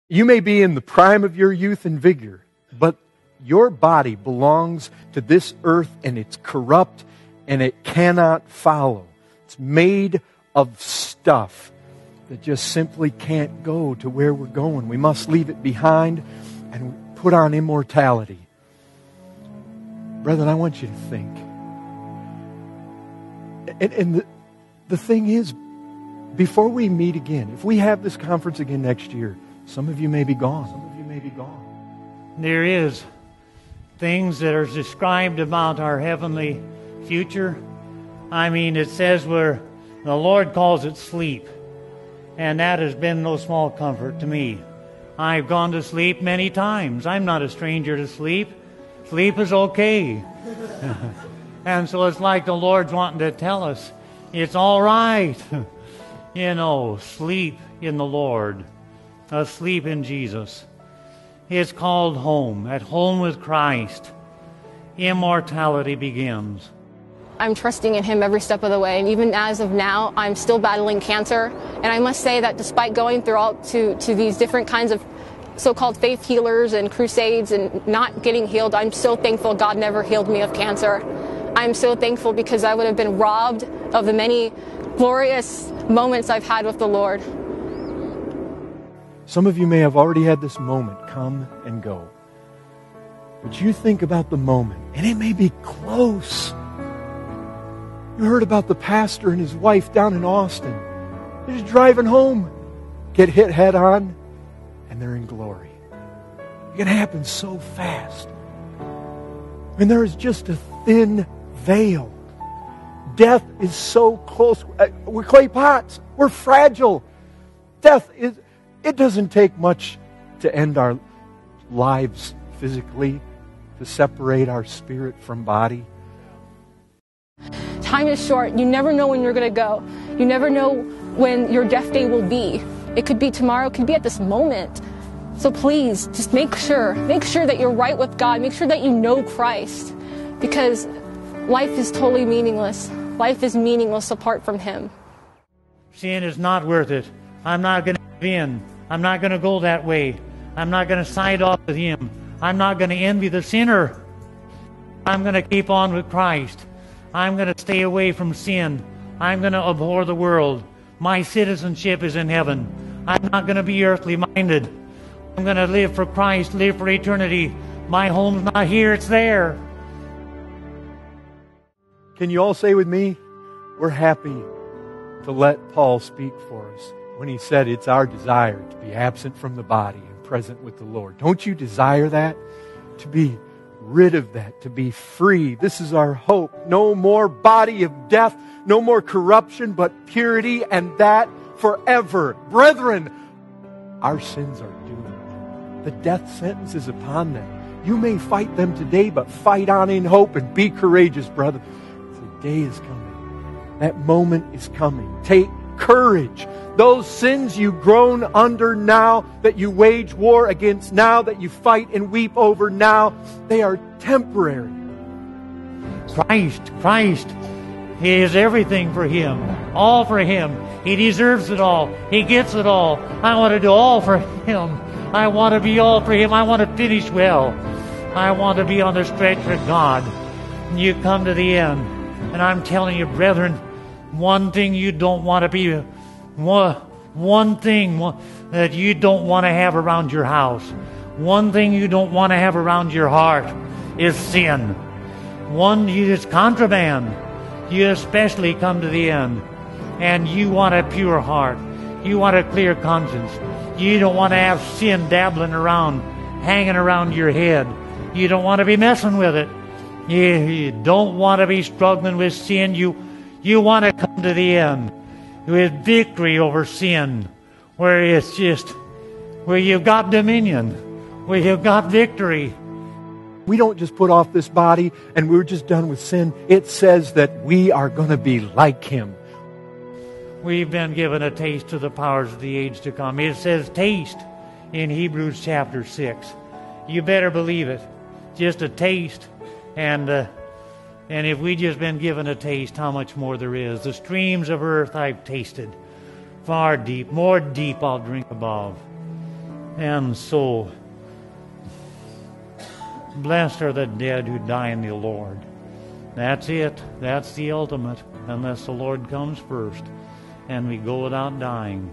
You may be in the prime of your youth and vigor, but your body belongs to this earth and it's corrupt and it cannot follow. It's made of stuff that just simply can't go to where we're going. We must leave it behind and put on immortality. Brethren, I want you to think. And the thing is, before we meet again, if we have this conference again next year, some of you may be gone. Some of you may be gone. There is things that are described about our heavenly future. I mean, it says where the Lord calls it sleep. And that has been no small comfort to me. I've gone to sleep many times. I'm not a stranger to sleep. Sleep is okay. And so it's like the Lord's wanting to tell us, it's all right. Sleep in the Lord. Asleep in Jesus. It's called home. At home with Christ. Immortality begins. I'm trusting in Him every step of the way. And even as of now, I'm still battling cancer. And I must say that despite going through to these different kinds of so-called faith healers and crusades and not getting healed, I'm so thankful God never healed me of cancer. I'm so thankful because I would have been robbed of the many glorious moments I've had with the Lord. Some of you may have already had this moment come and go. But you think about the moment, and it may be close. You heard about the pastor and his wife down in Austin. They're just driving home, get hit head on, and they're in glory. It can happen so fast. And there is just a thin veil. Death is so close. We're clay pots. We're fragile. It doesn't take much to end our lives physically, to separate our spirit from body. Time is short. You never know when you're going to go. You never know when your death day will be. It could be tomorrow. It could be at this moment. So please, just make sure that you're right with God. Make sure that you know Christ. Because life is totally meaningless. Life is meaningless apart from Him. Sin is not worth it. I'm not going to give in. I'm not going to go that way. I'm not going to side off with Him. I'm not going to envy the sinner. I'm going to keep on with Christ. I'm going to stay away from sin. I'm going to abhor the world. My citizenship is in heaven. I'm not going to be earthly minded. I'm going to live for Christ, live for eternity. My home's not here, it's there. Can you all say with me, we're happy to let Paul speak for us when he said it's our desire to be absent from the body and present with the Lord. Don't you desire that? To be rid of that, to be free. This is our hope. No more body of death, no more corruption, but purity, and that forever. Brethren, our sins are doomed. The death sentence is upon them. You may fight them today, but fight on in hope and be courageous, brother. The day is coming. That moment is coming. Take courage. Those sins you groan under now, that you wage war against now, that you fight and weep over now, they are temporary. Christ. He is everything for Him. All for Him. He deserves it all. He gets it all. I want to do all for Him. I want to be all for Him. I want to finish well. I want to be on the stretch for God. And you come to the end. And I'm telling you, brethren, one thing you don't want to be, one thing that you don't want to have around your house, one thing you don't want to have around your heart is sin. One is contraband. You especially come to the end, and you want a pure heart. You want a clear conscience. You don't want to have sin dabbling around, hanging around your head. You don't want to be messing with it. You don't want to be struggling with sin. You want to come to the end with victory over sin, where it's just, where you've got dominion, where you've got victory. We don't just put off this body and we're just done with sin. It says that we are going to be like Him. We've been given a taste of the powers of the age to come. It says taste in Hebrews chapter 6. You better believe it. Just a taste. And if we just been given a taste, how much more there is. The streams of earth I've tasted. Far deep, more deep I'll drink above. And so, blessed are the dead who die in the Lord. That's it. That's the ultimate, unless the Lord comes first and we go without dying.